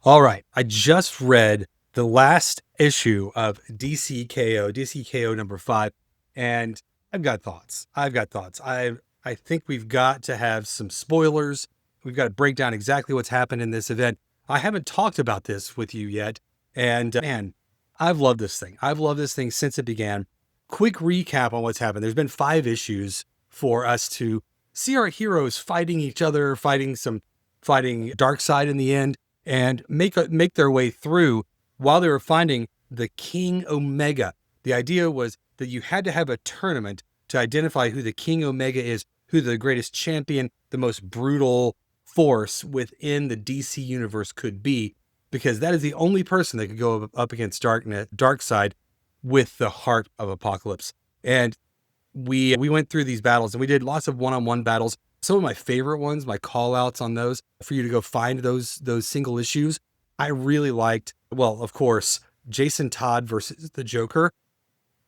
All right. I just read the last issue of DCKO number 5, and I've got thoughts. I think we've got to have some spoilers. We've got to break down exactly what's happened in this event. I haven't talked about this with you yet, and man, I've loved this thing. I've loved this thing since it began. Quick recap on what's happened. There's been 5 issues for us to see our heroes fighting each other, fighting Darkseid in the end, and make their way through while they were finding the King Omega. The idea was that you had to have a tournament to identify who the King Omega is, who the greatest champion, the most brutal force within the DC universe could be, because that is the only person that could go up against Darkseid with the heart of Apocalypse. And we went through these battles, and we did lots of one-on-one battles. Some of my favorite ones, my call outs on those for you to go find those single issues. I really liked, well, of course, Jason Todd versus the Joker.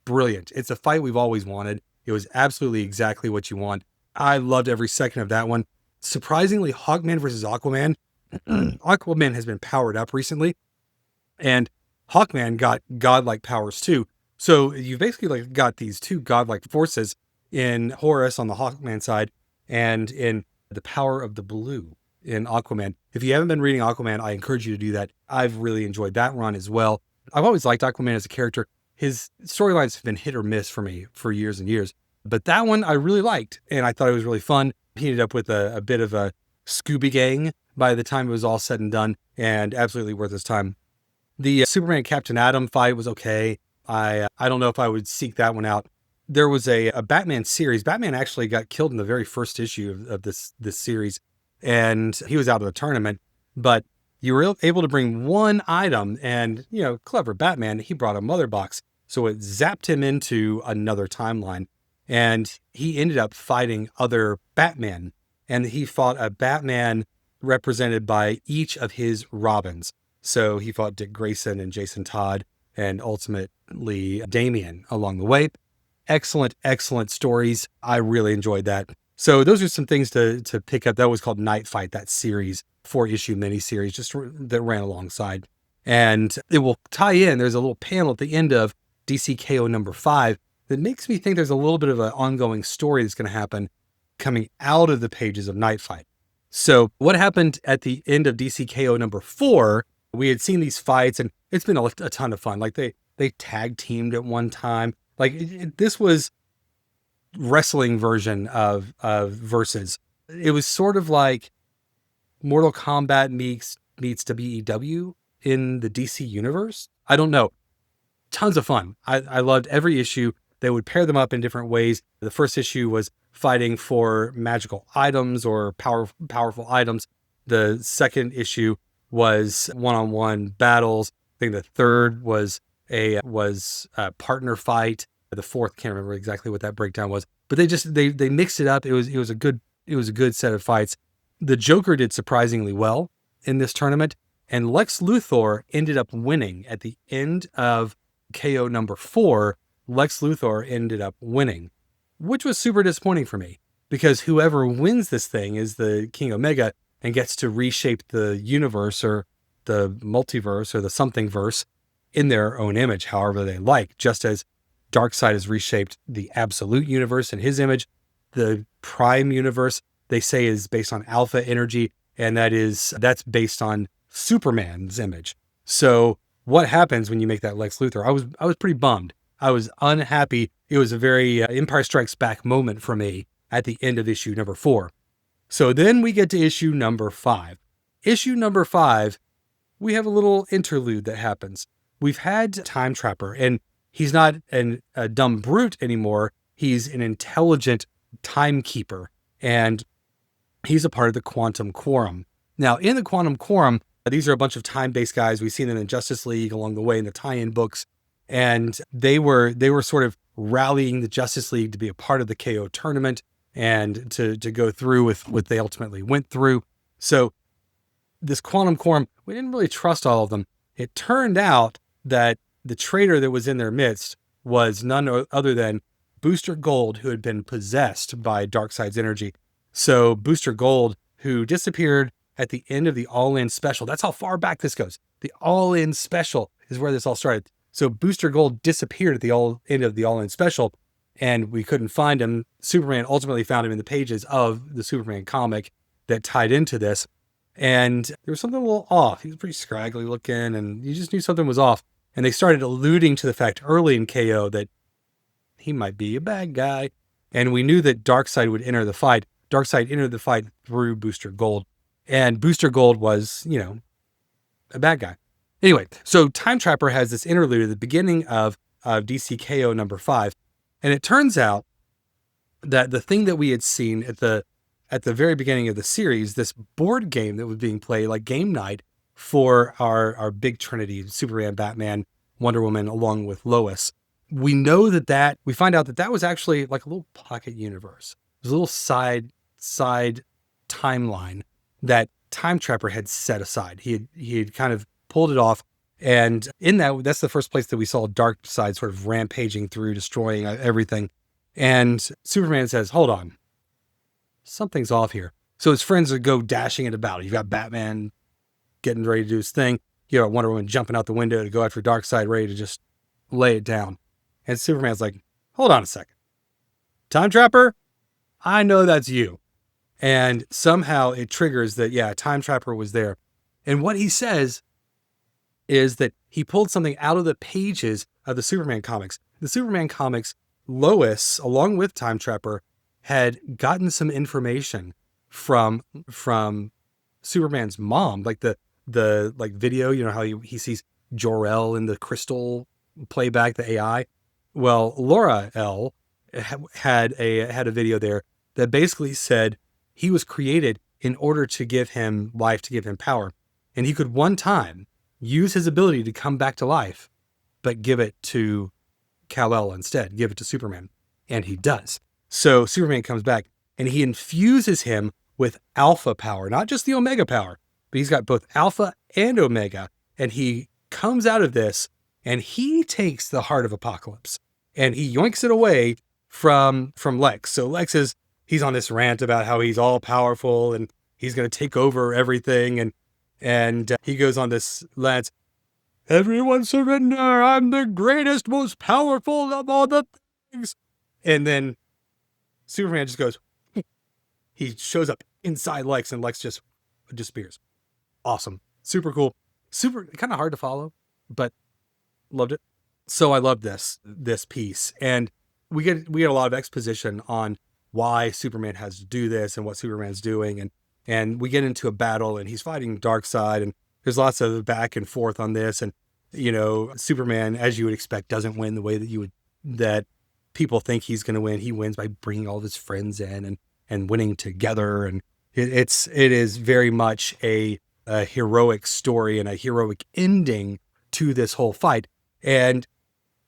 Brilliant. It's a fight we've always wanted. It was absolutely exactly what you want. I loved every second of that one. Surprisingly, Hawkman versus Aquaman. Aquaman has been powered up recently, and Hawkman got godlike powers too. So you basically got these two godlike forces in Horus on the Hawkman side, and in the power of the blue in Aquaman. If you haven't been reading Aquaman, I encourage you to do that. I've really enjoyed that run as well. I've always liked Aquaman as a character. His storylines have been hit or miss for me for years and years, but that one I really liked, and I thought it was really fun. He ended up with a bit of a Scooby Gang by the time it was all said and done, and absolutely worth his time. The Superman Captain Atom fight was okay. I don't know if I would seek that one out. There was a Batman series. Batman actually got killed in the very first issue of this series, and he was out of the tournament, but you were able to bring one item, and, clever Batman, he brought a mother box. So it zapped him into another timeline, and he ended up fighting other Batman, and he fought a Batman represented by each of his Robins. So he fought Dick Grayson and Jason Todd, and ultimately Damian along the way. Excellent, excellent stories. I really enjoyed that. So those are some things to pick up. That was called Night Fight, that series, 4-issue miniseries, just that ran alongside. And it will tie in. There's a little panel at the end of DCKO number 5 that makes me think there's a little bit of an ongoing story that's going to happen coming out of the pages of Night Fight. So what happened at the end of DCKO number 4, we had seen these fights, and it's been a ton of fun. Like they tag teamed at one time. Like this was wrestling version of Versus. It was sort of like Mortal Kombat meets WEW in the DC universe. I don't know. Tons of fun. I loved every issue. They would pair them up in different ways. The first issue was fighting for magical items or powerful items. The second issue was one-on-one battles. I think the third was a partner fight. The fourth, can't remember exactly what that breakdown was, but they mixed it up. It was a good set of fights. The Joker did surprisingly well in this tournament, and Lex Luthor ended up winning at the end of KO number 4. Lex Luthor ended up winning, which was super disappointing for me, because whoever wins this thing is the King Omega and gets to reshape the universe or the multiverse or the something verse in their own image, however they like, just as Darkseid has reshaped the absolute universe in his image. The Prime universe, they say, is based on alpha energy, and that's based on Superman's image. So what happens when you make that Lex Luthor? I was pretty bummed. I was unhappy. It was a very Empire Strikes Back moment for me at the end of issue number 4. So then we get to issue number 5. Issue number 5, we have a little interlude that happens. We've had Time Trapper, and he's not a dumb brute anymore. He's an intelligent timekeeper, and he's a part of the Quantum Quorum. Now, in the Quantum Quorum, these are a bunch of time-based guys. We've seen them in Justice League along the way in the tie-in books, and they were sort of rallying the Justice League to be a part of the KO tournament and to go through with what they ultimately went through. So this Quantum Quorum, we didn't really trust all of them. It turned out that the traitor that was in their midst was none other than Booster Gold, who had been possessed by Darkseid's energy. So Booster Gold, who disappeared at the end of the All In special. That's how far back this goes. The All In special is where this all started. So Booster Gold disappeared at the end of the All In special, and we couldn't find him. Superman ultimately found him in the pages of the Superman comic that tied into this. And there was something a little off. He was pretty scraggly looking, and you just knew something was off. And they started alluding to the fact early in KO that he might be a bad guy. And we knew that Darkseid would enter the fight. Darkseid entered the fight through Booster Gold. And Booster Gold was, a bad guy. Anyway, so Time Trapper has this interlude at the beginning of DCKO number 5. And it turns out that the thing that we had seen at the very beginning of the series, this board game that was being played, like game night for our big trinity, Superman, Batman, Wonder Woman, along with Lois. We know we find out that was actually like a little pocket universe. It was a little side timeline that Time Trapper had set aside. He had kind of pulled it off. And in that's the first place that we saw Darkseid sort of rampaging through, destroying everything. And Superman says, hold on, something's off here. So his friends would go dashing into battle. You've got Batman getting ready to do his thing. You got Wonder Woman jumping out the window to go after Darkseid, ready to just lay it down. And Superman's like, hold on a second. Time Trapper, I know that's you. And somehow it triggers that, yeah, Time Trapper was there. And what he says is that he pulled something out of the pages of the Superman comics. The Superman comics, Lois, along with Time Trapper, had gotten some information from Superman's mom, like the video, how he sees Jor-El in the crystal playback, the AI. Well, Laura L had a video there that basically said he was created in order to give him life, to give him power. And he could one time use his ability to come back to life, but give it to Kal-El instead, give it to Superman. And he does. So Superman comes back and he infuses him with alpha power, not just the omega power, but he's got both alpha and omega. And he comes out of this and he takes the heart of Apocalypse and he yoinks it away from Lex. So Lex he's on this rant about how he's all powerful and he's going to take over everything. And he goes on this rant, everyone surrender, I'm the greatest, most powerful of all the things. And then Superman just goes, he shows up inside Lex and Lex just disappears. Awesome. Super cool. Super kind of hard to follow, but loved it. So I love this piece. And we get a lot of exposition on why Superman has to do this and what Superman's doing. And we get into a battle and he's fighting Darkseid and there's lots of back and forth on this. And, Superman, as you would expect, doesn't win the way that people think he's going to win. He wins by bringing all of his friends in and winning together. And it is very much a heroic story and a heroic ending to this whole fight. And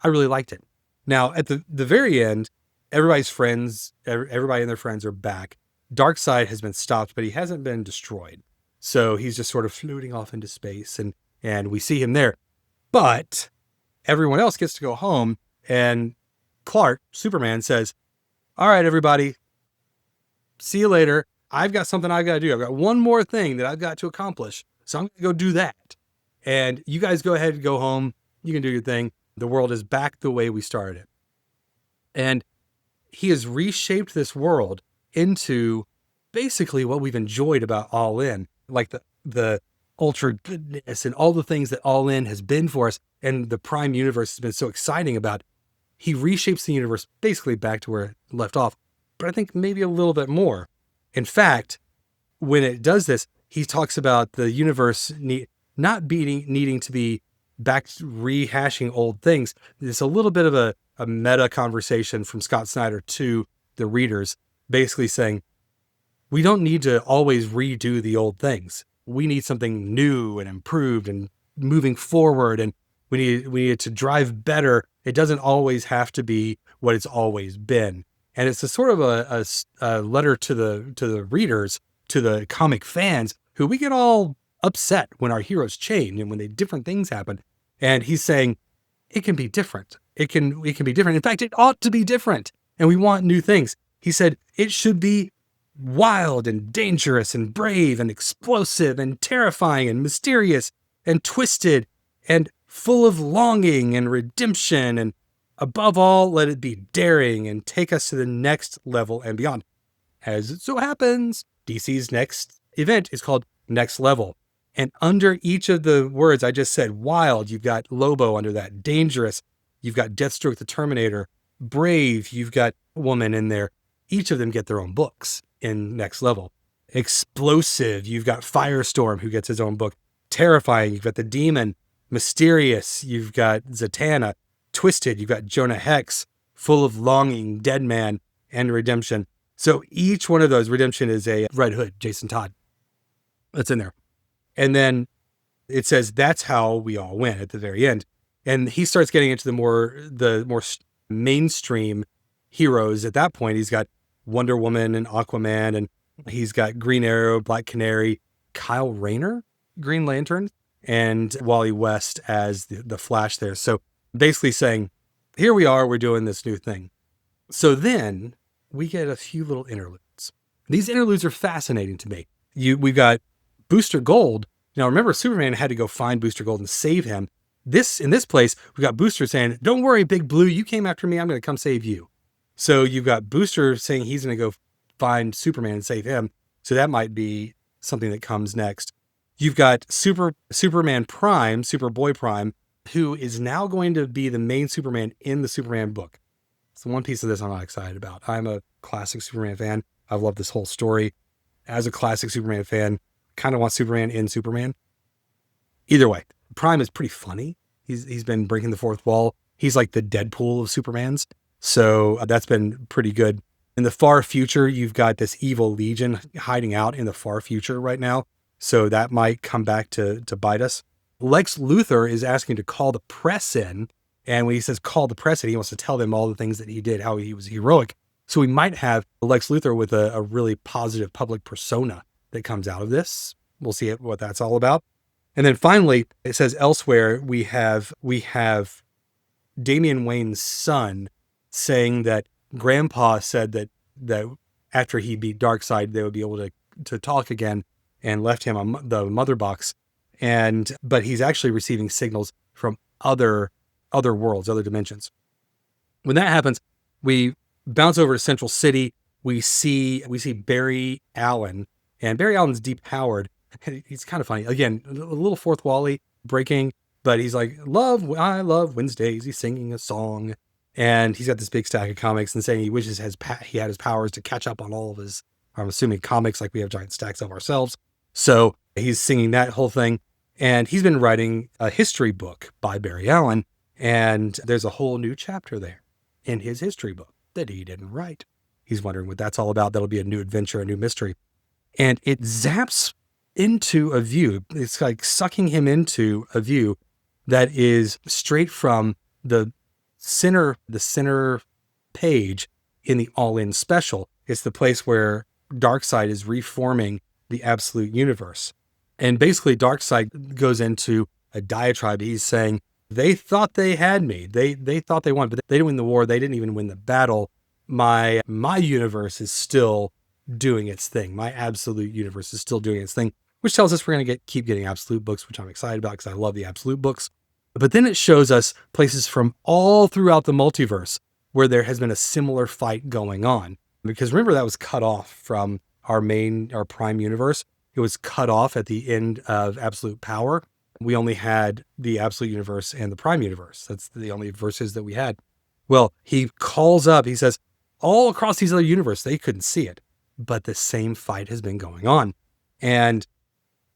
I really liked it. Now, at the very end, everybody and their friends are back. Darkseid has been stopped, but he hasn't been destroyed. So he's just sort of floating off into space and we see him there. But everyone else gets to go home and Clark, Superman, says, all right, everybody, see you later. I've got something I've got to do. I've got one more thing that I've got to accomplish. So I'm going to go do that. And you guys go ahead and go home. You can do your thing. The world is back the way we started it. And he has reshaped this world into basically what we've enjoyed about All In, like the ultra goodness and all the things that All In has been for us. And the Prime universe has been so exciting about. He reshapes the universe basically back to where it left off, but I think maybe a little bit more. In fact, when it does this, he talks about the universe not needing to be back rehashing old things. It's a little bit of a meta conversation from Scott Snyder to the readers, basically saying, we don't need to always redo the old things. We need something new and improved and moving forward. And we need to drive better. It doesn't always have to be what it's always been. And it's a sort of a letter to the readers, to the comic fans, who we get all upset when our heroes change and when different things happen. And he's saying it can be different. It can be different. In fact, it ought to be different. And we want new things. He said it should be wild and dangerous and brave and explosive and terrifying and mysterious and twisted and full of longing and redemption. And above all, let it be daring and take us to the next level and beyond. As it so happens, DC's next event is called Next Level. And under each of the words I just said, wild, you've got Lobo under that, dangerous, you've got Deathstroke the Terminator, brave, you've got Woman in there. Each of them get their own books in Next Level. Explosive, you've got Firestorm, who gets his own book. Terrifying, you've got the Demon. Mysterious, you've got Zatanna. Twisted, you've got Jonah Hex. Full of longing, Deadman, and redemption. So each one of those, redemption is a Red Hood, Jason Todd. That's in there. And then it says that's how we all win at the very end. And he starts getting into the more mainstream heroes. At that point, he's got Wonder Woman and Aquaman, and he's got Green Arrow, Black Canary, Kyle Rayner, Green Lantern, and Wally West as the Flash there. So basically saying, here we are, we're doing this new thing. So then we get a few little interludes. These interludes are fascinating to me. We've got Booster Gold. Now remember, Superman had to go find Booster Gold and save him. In this place, we've got Booster saying, don't worry, Big Blue, you came after me, I'm going to come save you. So you've got Booster saying he's going to go find Superman and save him. So that might be something that comes next. You've got Superman Prime, Superboy Prime, who is now going to be the main Superman in the Superman book. So one piece of this I'm not excited about. I'm a classic Superman fan. I've loved this whole story. As a classic Superman fan, kind of want Superman in Superman. Either way, Prime is pretty funny. He's been breaking the fourth wall. He's like the Deadpool of Supermans. So that's been pretty good. In the far future, you've got this evil legion hiding out in the far future right now. So that might come back to bite us. Lex Luthor is asking to call the press in. And when he says call the press in, he wants to tell them all the things that he did, how he was heroic. So we might have Lex Luthor with a really positive public persona that comes out of this. We'll see what that's all about. And then finally, it says elsewhere, we have Damian Wayne's son saying that Grandpa said that after he beat Darkseid, they would be able to talk again, and left him the mother box. But he's actually receiving signals from other worlds, other dimensions. When that happens, we bounce over to Central City. We see Barry Allen, and Barry Allen's depowered. He's kind of funny. Again, a little fourth wall-y breaking, but he's like, I love Wednesdays. He's singing a song, and he's got this big stack of comics and saying he wishes he had his powers to catch up on all of his, I'm assuming, comics, like we have giant stacks of ourselves. So he's singing that whole thing, and he's been writing a history book by Barry Allen, and there's a whole new chapter there in his history book that he didn't write. He's wondering what that's all about. That'll be a new adventure, a new mystery. And it zaps into a view. It's like sucking him into a view that is straight from the center page in the All In special. It's the place where Darkseid is reforming the absolute universe. And basically Darkseid goes into a diatribe. He's saying, they thought they had me. They thought they won, but they didn't win the war. They didn't even win the battle. My universe is still doing its thing. My absolute universe is still doing its thing, which tells us we're going to keep getting absolute books, which I'm excited about because I love the absolute books. But then it shows us places from all throughout the multiverse where there has been a similar fight going on. Because remember, that was cut off from our Prime universe. It was cut off at the end of Absolute Power. We only had the Absolute Universe and the Prime Universe. That's the only verses that we had. Well, he calls up, he says, all across these other universes, they couldn't see it, but the same fight has been going on. And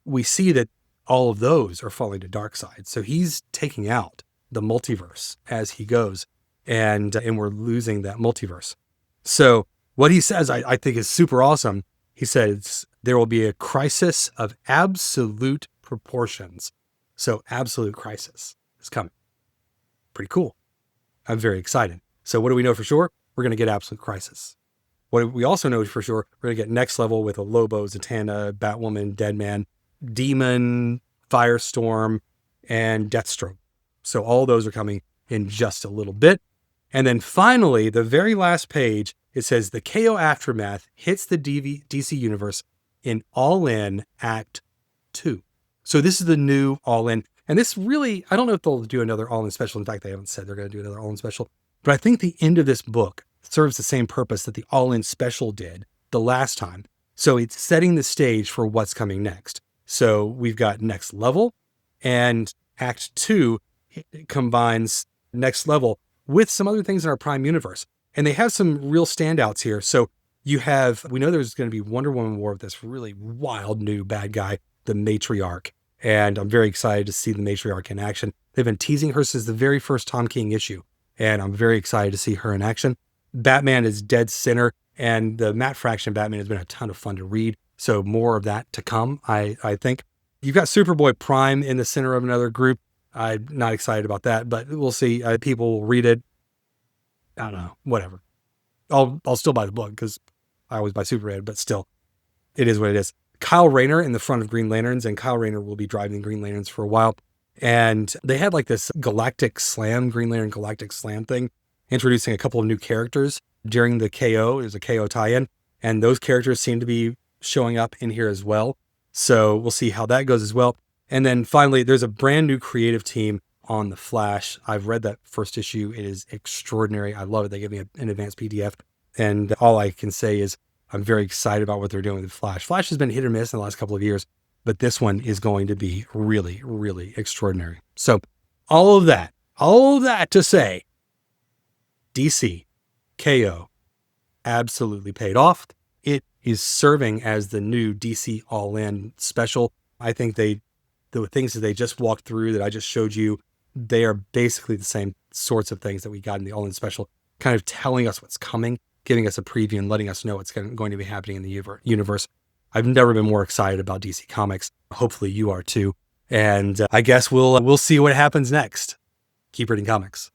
we see that all of those are falling to Darkseid. So he's taking out the multiverse as he goes, and we're losing that multiverse. So what he says, I think is super awesome. He says, there will be a crisis of absolute proportions. So absolute crisis is coming. Pretty cool. I'm very excited. So what do we know for sure? We're going to get absolute crisis. What we also know for sure, we're going to get next level with a Lobo, Zatanna, Batwoman, Deadman, Demon, Firestorm, and Deathstroke. So all those are coming in just a little bit. And then finally, the very last page It says the KO aftermath hits the DC universe in All In Act 2. So this is the new All In. And this really, I don't know if they'll do another All In special. In fact, they haven't said they're going to do another All In special. But I think the end of this book serves the same purpose that the All In special did the last time. So it's setting the stage for what's coming next. So we've got Next Level, and Act 2 combines Next Level with some other things in our Prime universe. And they have some real standouts here. So we know there's going to be Wonder Woman War with this really wild new bad guy, the Matriarch. And I'm very excited to see the Matriarch in action. They've been teasing her since the very first Tom King issue, and I'm very excited to see her in action. Batman is dead center, and the Matt Fraction Batman has been a ton of fun to read. So more of that to come, I think. You've got Superboy Prime in the center of another group. I'm not excited about that, but we'll see. People will read it. I don't know, whatever. I'll still buy the book because I always buy Superman, but still, it is what it is. Kyle Rayner in the front of Green Lanterns, and Kyle Rayner will be driving Green Lanterns for a while. And they had like this Galactic Slam, Green Lantern Galactic Slam thing, introducing a couple of new characters during the KO. There's a KO tie-in, and those characters seem to be showing up in here as well. So we'll see how that goes as well. And then finally, there's a brand new creative team on The Flash. I've read that first issue. It is extraordinary. I love it. They gave me an advanced PDF. And all I can say is I'm very excited about what they're doing with Flash. Flash has been hit or miss in the last couple of years, but this one is going to be really, really extraordinary. So all of that to say, DC KO absolutely paid off. It is serving as the new DC All In special. I think the things that they just walked through that I just showed you, they are basically the same sorts of things that we got in the All In special, kind of telling us what's coming, giving us a preview and letting us know what's going to be happening in the universe. I've never been more excited about DC Comics. Hopefully you are too. And I guess we'll see what happens next. Keep reading comics.